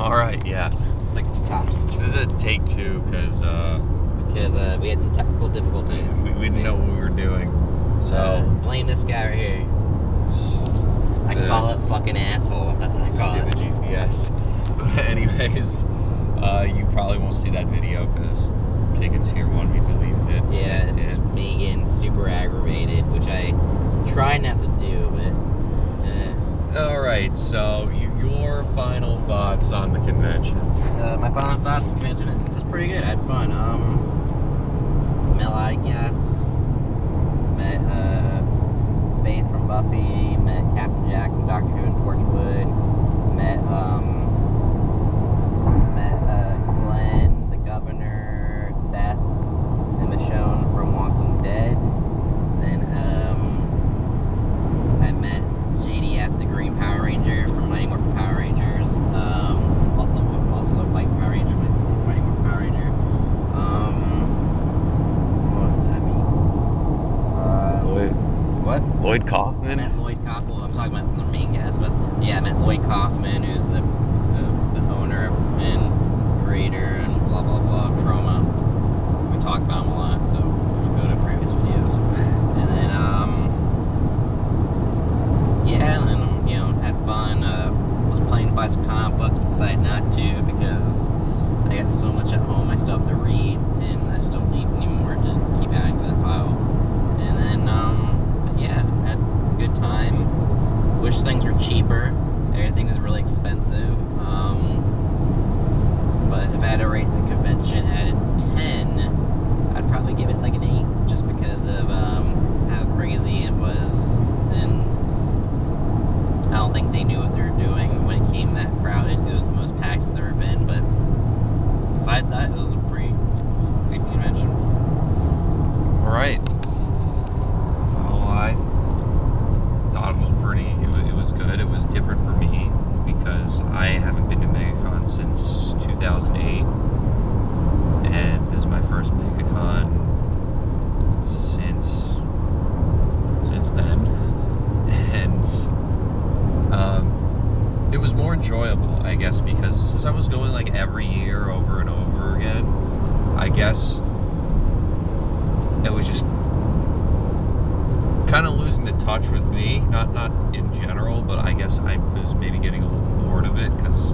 Alright, yeah. It's like cops. This is a take two because we had some technical difficulties. we didn't know what we were doing. So blame this guy right here. I call it fucking asshole. That's what I call it. Stupid GPS. Anyways, you probably won't see that video because Kagan's here one, we deleted it. Yeah, it's Megan, super aggravated, which I try not to do, but. Alright, so your final thoughts on the convention? My final thoughts on the convention, it was pretty good. I had fun. Met a lot of guests. Met Faith from Buffy. Met Captain Jack from Doctor Who in Torchwood. Met Glenn, the Governor, Beth, and Michonne from Walking Dead. Then I met JDF, the Green Power Ranger from Mighty Morphin Power Rangers. Also the White Power Ranger, but it's Mighty Morphin Power Ranger. What else did I meet? What? Lloyd Kaufman? I met Lloyd Kaufman. Well, I'm talking about from the main guys, but yeah, I met Lloyd Kaufman, who's the owner and creator and blah blah blah of Trauma. We talked about him a lot, so we'll go to previous videos. And then yeah, and then had fun. Was planning to buy some comic books, but decided not to because I got so much at home I still have to read, and I just don't need any more to keep adding to that pile. And then but yeah, had a good time. Wish things were cheaper. Everything is really expensive. But if I had to rate the convention at a 10, I'd probably give it like an 8, just because of how crazy it was. And I don't think they knew what they were doing when it came that crowded. It was the most packed it's ever been. But besides that, it was a pretty good convention. All right. Well, I thought it was it was good. It was different for me because I haven't been to Megacon since 2008, and this is my first Megacon since then, and it was more enjoyable, I guess, because since I was going like every year over and over again, I guess it was just kind of losing the touch with me, not in general, but I guess I was maybe getting a little bored of it because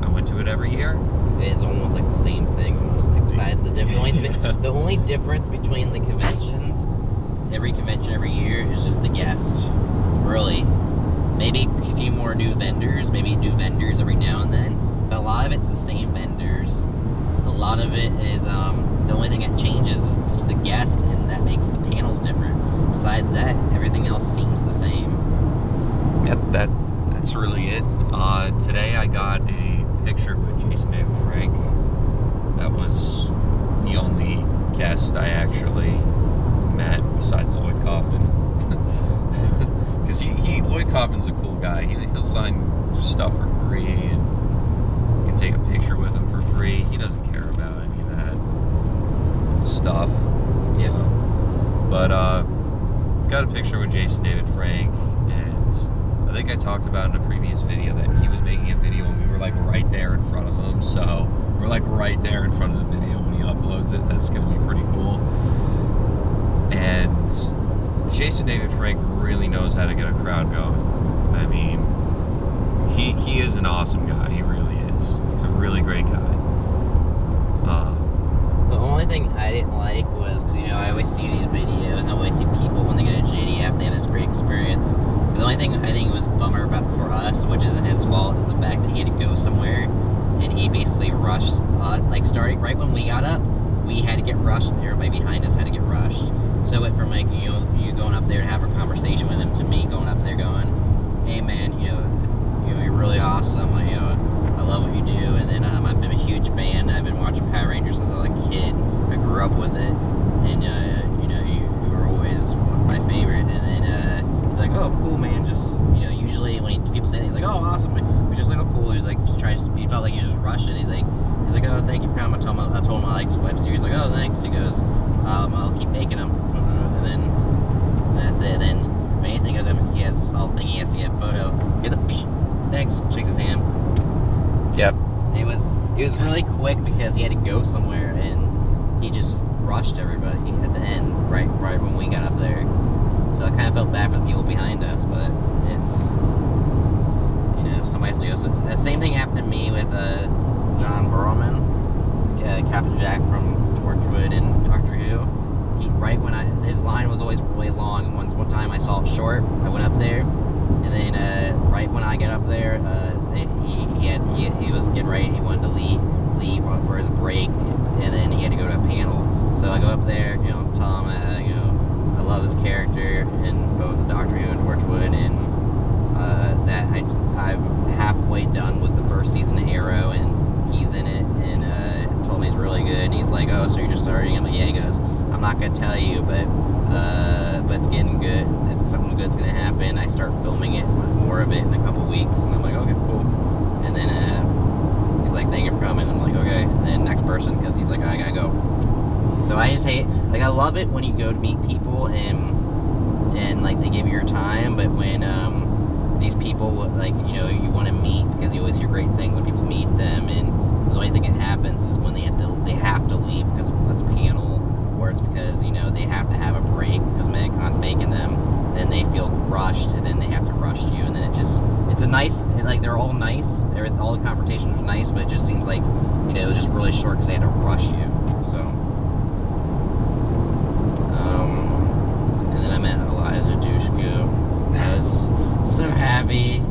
I went to it every year. It is almost like the same thing, almost like besides the the only difference between the conventions, every convention every year, is just the guest. Really, maybe a few more new vendors, maybe new vendors every now and then, but a lot of it's the same vendors. A lot of it is the only thing that changes is just the guest, and that makes the panels different. Besides that, everything else seems the same. Yeah, that's really it. Today I got a picture with Jason David Frank. That was the only guest I actually met besides Lloyd Kaufman. Because Lloyd Kaufman's a cool guy. He'll sign stuff for free, and you can take a picture with him for free. He doesn't care about any of that stuff. Yeah. But got a picture with Jason David Frank, and I think I talked about in a previous video that he was making a video and we were like right there in front of him. So we're like right there in front of the video when he uploads it. That's gonna be pretty cool. And Jason David Frank really knows how to get a crowd going. I mean, he is an awesome guy. He really is. He's a really great guy. The only thing I didn't like was, because, I always see these videos, and I always see people when they get a JDF, they have this great experience. The only thing I think was a bummer about for us, which isn't his fault, is the fact that he had to go somewhere, and he basically rushed, starting right when we got up, we had to get rushed, and everybody behind us had to get rushed. So it went from, you going up there to have a conversation with him, to me going up there going, hey man, you're really awesome, I love what you do, and then I've been a huge fan. I've been watching Power Rangers since I was a kid. I grew up with it, and you were always my favorite. And then he's like, oh, cool, man. Just usually when people say that, he's like, oh, awesome. We're just like, oh, cool. He's like, he felt like he was just rushing. He's like, oh, thank you for coming. I told him I liked web series. Like, oh, thanks. He goes, I'll keep making them. And then that's it. Then main thing is he has all thing he has to get a photo. He goes, thanks. Shakes his hand. Yep. it was really quick because he had to go somewhere, and he just rushed everybody at the end, right when we got up there. So I kind of felt bad for the people behind us, but it's, somebody has to go. So the same thing happened to me with John Burrowman, Captain Jack from Torchwood and Doctor Who. His line was always really long. And one time I saw it short, I went up there, and then right when I got up there, he was getting ready. He wanted to leave for his break, and then he had to go to a panel. So I go up there, tell him, I love his character in both the Doctor Who and Torchwood, and that I'm halfway done with the first season of Arrow, and he's in it, and told me he's really good. And he's like, "Oh, so you're just starting?" I'm like, "Yeah." He goes, "I'm not gonna tell you, but it's getting good. It's something good's gonna happen." I start filming it, more of it in a couple weeks, and I'm like, "Okay, cool." And then he's like, "Thank you for coming." I'm like, "Okay." And then next person, because he's like, "I gotta go." So I just hate, I love it when you go to meet people and like they give you your time, but when these people you want to meet because you always hear great things when people meet them, and the only thing that happens is when they have to leave because it's a panel, or it's because they have to have a break because Megacon's making them, then they feel rushed, and then they have to rush you, and then it's a nice, they're all nice, all the confrontations are nice, but it just seems like it was just really short because they had to rush you. So and then I met Eliza Dushku. I was so happy.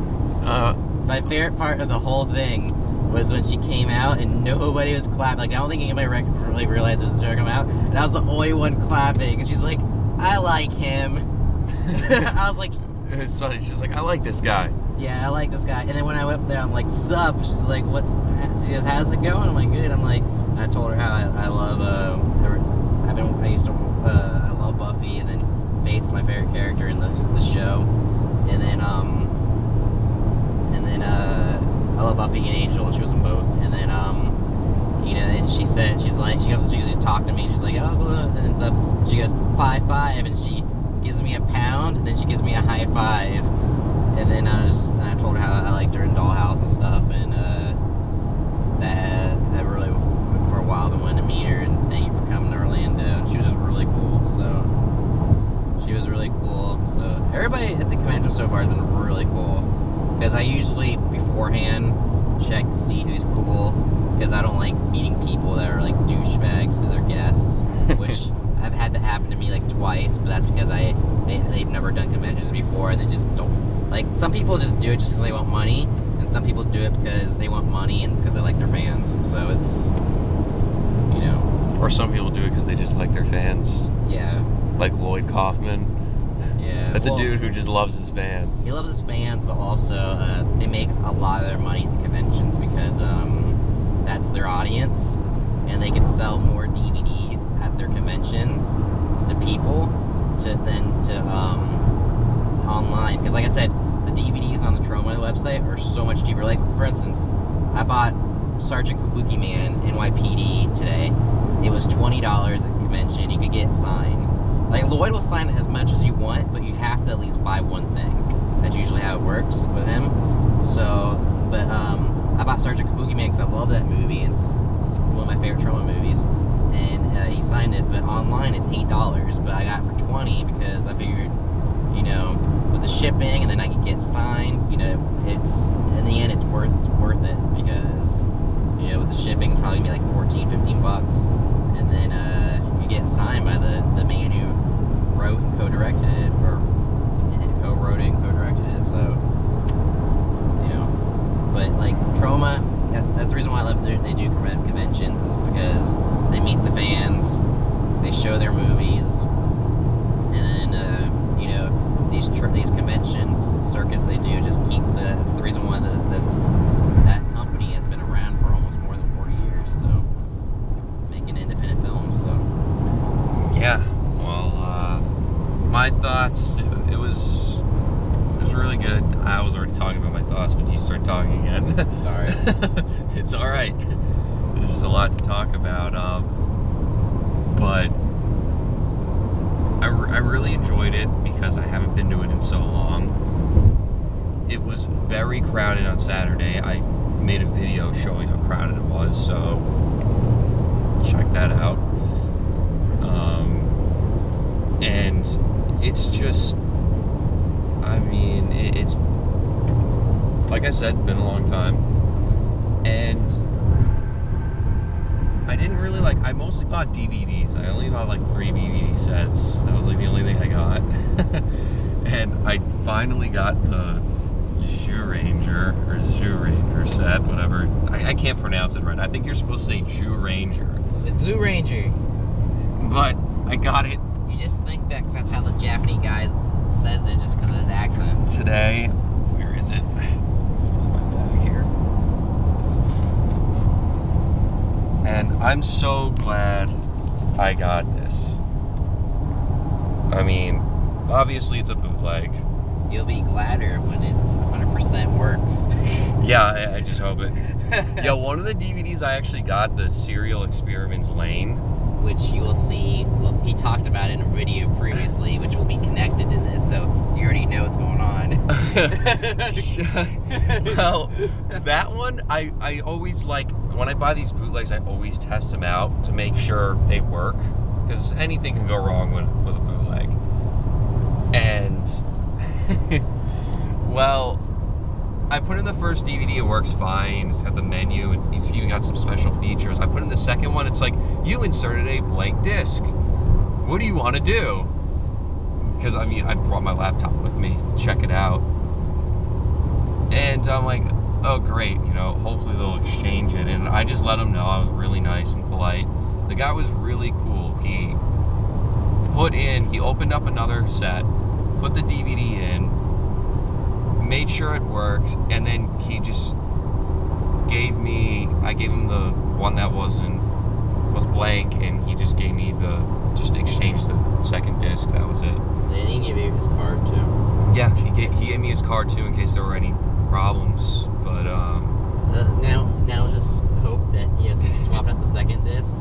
My favorite part of the whole thing was when she came out and nobody was clapping. I don't think anybody really realized it was her coming out, and I was the only one clapping. And she's like, "I like him." I was like, it's funny. She's like, "I like this guy." Yeah, I like this guy. And then when I went up there, I'm like, "Sup?" She's like, She goes, "How's it going?" I'm like, "Good." I'm like, I told her how I love. I love Buffy, and then Faith's my favorite character in the show, and then I love Buffy and Angel, and she was in both. And then and she said, she's talking to me, and she's like, "Oh," and then stuff. And she goes, "5-5," and she gives me a pound, and then she gives me a high five. And then I told her how I liked her in Dollhouse and stuff, and that I really for a while been wanting to meet her, and thank you for coming to Orlando. And she was just really cool. So she was really cool. So everybody at the convention so far has been really cool, because I usually beforehand check to see who's cool, because I don't like meeting people that are like douchebags to their guests, which I've had that happen to me like twice, but that's because they've never done conventions before, and they just don't, like, some people just do it just because they want money, and some people do it because they want money and because they like their fans. So it's, or some people do it because they just like their fans. Yeah. Like Lloyd Kaufman. Yeah. That's a dude who just loves his fans. He loves his fans, but also they make a lot of their money at the conventions because that's their audience, and they can sell more DVDs at their conventions to people to online. Because like I said, the DVDs on the Troma website are so much cheaper. Like, for instance, I bought Sergeant Kabuki Man NYPD today. It was $20 at the convention. You could get signed. Like, Lloyd will sign it as much as you want, but you have to at least buy one thing. That's usually how it works with him. So, but I bought Sergeant Kabuki Man because I love that movie. It's one of my favorite Troma movies. And he signed it, but online it's $8. But I got it for $20 because I figured, with the shipping, and then I could get signed, it's, in the end, it's worth it, because, with the shipping, it's probably gonna be like $14-15, and then you get signed by the man who wrote and co-directed it, or co-wrote it and co-directed it. So, but like Troma, that's the reason why I love it. They do conventions, is because they meet the fans, they show their movies, and then these conventions circuits they do just keep it's the reason why that company has been around for almost more than 40 years, so making independent films. So yeah, well, my thoughts, it was really good. I was already talking about my thoughts, but you start talking again. Sorry. It's all right. There's just a lot to talk about, but I really enjoyed it because I haven't been to it in so long. It was very crowded on Saturday. made a video showing how crowded it was, so check that out. And it's just, I mean, it's, like I said, been a long time, and I didn't really I mostly bought DVDs. I only bought 3 DVD sets. That was the only thing I got. And I finally got the Zoo Ranger set, whatever. I can't pronounce it right. I think you're supposed to say Jew Ranger. It's Zoo Ranger. But I got it. You just think that 'cause that's how the Japanese guy says it, just because of his accent. Today, where is it? It's my bag here. And I'm so glad I got this. I mean, obviously it's a bootleg. You'll be gladder when it's 100% works. Yeah, I just hope it. Yeah, one of the DVDs I actually got, the Serial Experiments Lane. Which you will see, well, he talked about in a video previously, which will be connected to this, so you already know what's going on. Well, that one, I always when I buy these bootlegs, I always test them out to make sure they work, because anything can go wrong with a bootleg. And, well, I put in the first DVD, it works fine, it's got the menu, it's even got some special features. I put in the second one, it's you inserted a blank disc. What do you want to do? Because, I mean, I brought my laptop with me, check it out. And I'm like, oh great, hopefully they'll exchange it. And I just let them know I was really nice and polite. The guy was really cool. He opened up another set, put the DVD in, made sure it worked, and then he just I gave him the one that was blank, and he just gave me just exchanged the second disc. That was it. Did he give you his card too? Yeah, he gave me his card too in case there were any problems. But now just hope that since you swapped out the second disc.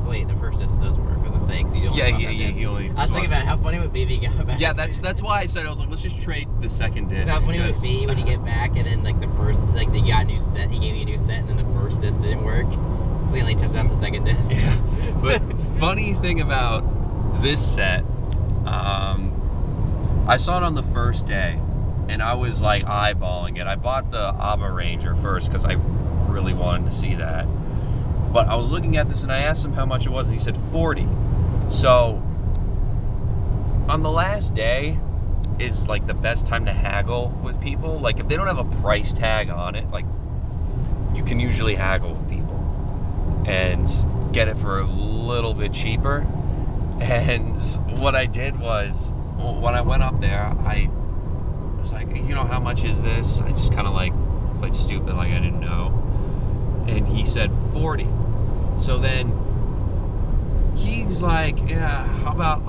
Wait, the first disc does work. I was saying because you don't. Yeah. He only. I was thinking about how funny it would be if he got back. Yeah, that's why I said I was let's just trade the second disc. How funny it would be when you get back and then the first they got a new set. He gave you a new set and then the first disc didn't work. So he only tested out the second disc. Yeah. But funny thing about this set, I saw it on the first day, and I was eyeballing it. I bought the ABBA Ranger first because I really wanted to see that. But I was looking at this and I asked him how much it was, and he said 40. So on the last day is the best time to haggle with people. If they don't have a price tag on it, you can usually haggle with people and get it for a little bit cheaper. And what I did was, when I went up there, I was how much is this? I just kind of played stupid, I didn't know. And he said 40. So then he's yeah, how about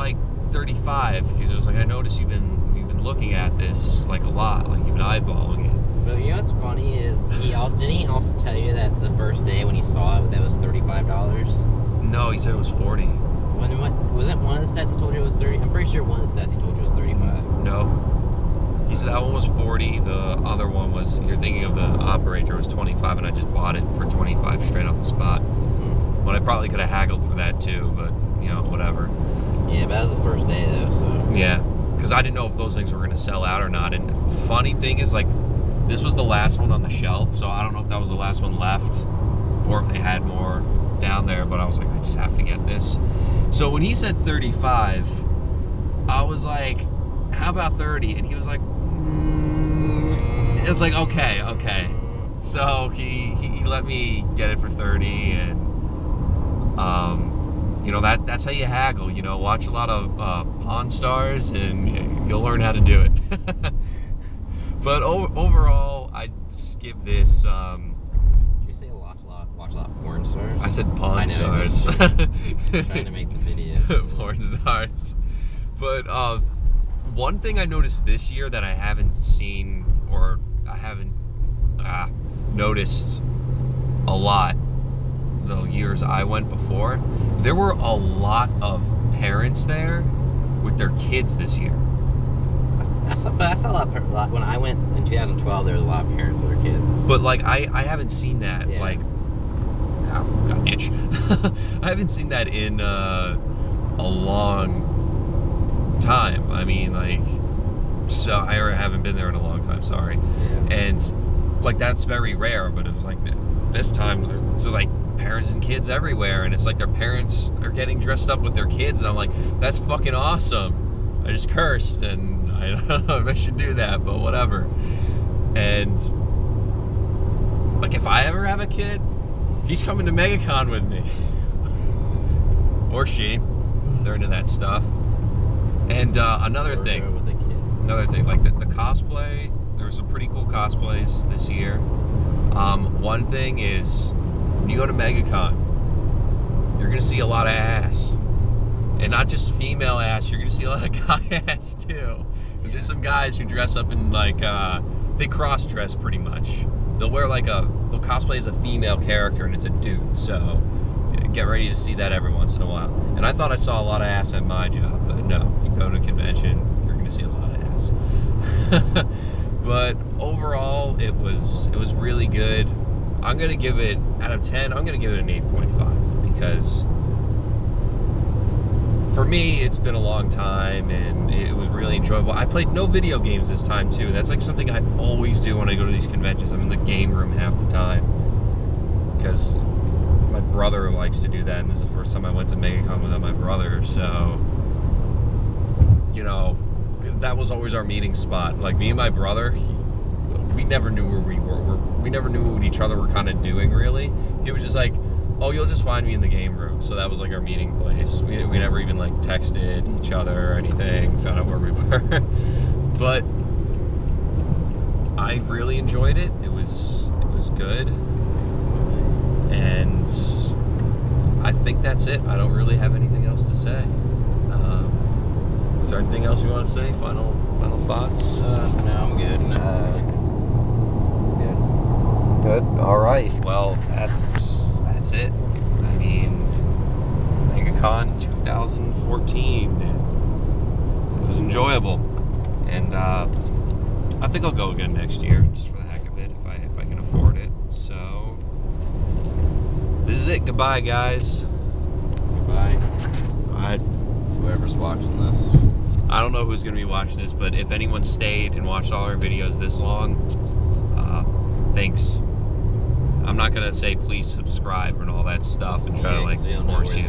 35? Because it was I noticed you've been looking at this a lot, you've been eyeballing it. But what's funny is didn't he also tell you that the first day when he saw it that was $35? No, he said it was 40. Was it one of the sets he told you it was 30? I'm pretty sure one of the sets he told you was 35. No. He said that one was 40. The other one was, you're thinking of the Operator, was 25, and I just bought it for 25 straight off the spot. But I probably could have haggled for that too, but whatever. Yeah, but that was the first day though, so. Yeah, because I didn't know if those things were going to sell out or not. And funny thing is, this was the last one on the shelf, so I don't know if that was the last one left or if they had more down there, but I was I just have to get this. So when he said 35, I was how about 30? And he was it's okay. So he let me get it for 30, and that's how you haggle. Watch a lot of Pawn Stars, and you'll learn how to do it. But overall, I'd give this. Did you say watch a lot of Porn Stars? I said Pawn Stars. Trying to make the video. Porn Stars. But one thing I noticed this year that I haven't seen, or I haven't noticed a lot the years I went before, there were a lot of parents there with their kids this year. I saw a lot when I went in 2012. There was a lot of parents with their kids. But like I haven't seen that like got an itch. I haven't seen that in a long time. I mean, like, so I haven't been there in a long time. Sorry. Yeah. And like that's very rare. But it's like this time, so like parents and kids everywhere, and it's like their parents are getting dressed up with their kids, and I'm like, that's fucking awesome. I just cursed, and I don't know if I should do that, but whatever. And like, if I ever have a kid, he's coming to Megacon with me. Or she. They're into that stuff. And another thing, like the cosplay, there were some pretty cool cosplays this year. One thing is, when you go to Megacon, you're going to see a lot of ass. And not just female ass, you're going to see a lot of guy ass too. Because there's some guys who dress up in like, they cross-dress pretty much. They'll wear like they'll cosplay as a female character and it's a dude. So get ready to see that every once in a while. And I thought I saw a lot of ass at my job, but no, you go to a convention, you're going to see a lot of ass. But overall, it was really good. I'm going to give it, out of 10, I'm going to give it an 8.5 because for me, it's been a long time and it was really enjoyable. I played no video games this time too. That's like something I always do when I go to these conventions. I'm in the game room half the time because my brother likes to do that, and this is the first time I went to Megacon without my brother, so, you know, that was always our meeting spot. Like, me and my brother, we never knew where we were. We never knew what each other were kind of doing, really. He was just like, oh, you'll just find me in the game room. So that was like our meeting place. We never even like texted each other or anything, found out where we were. But I really enjoyed it. It was good. And I think that's it. I don't really have anything else to say. Is there anything else you want to say? Final thoughts? No, I'm good. Good. All right. Well, that's it. I mean, MegaCon 2014. It was enjoyable, and I think I'll go again next year, just for the heck of it, if I can afford it. So this is it. Goodbye, guys. Goodbye. All right. Whoever's watching this. I don't know who's going to be watching this, but if anyone stayed and watched all our videos this long, thanks. I'm not going to say please subscribe and all that stuff and try to like force you.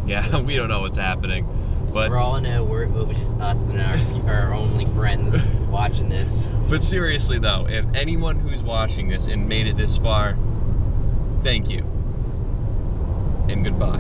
Yeah, we don't know what's happening. But for all I know, it was just us and our only friends watching this. But seriously though, if anyone who's watching this and made it this far, thank you. And goodbye.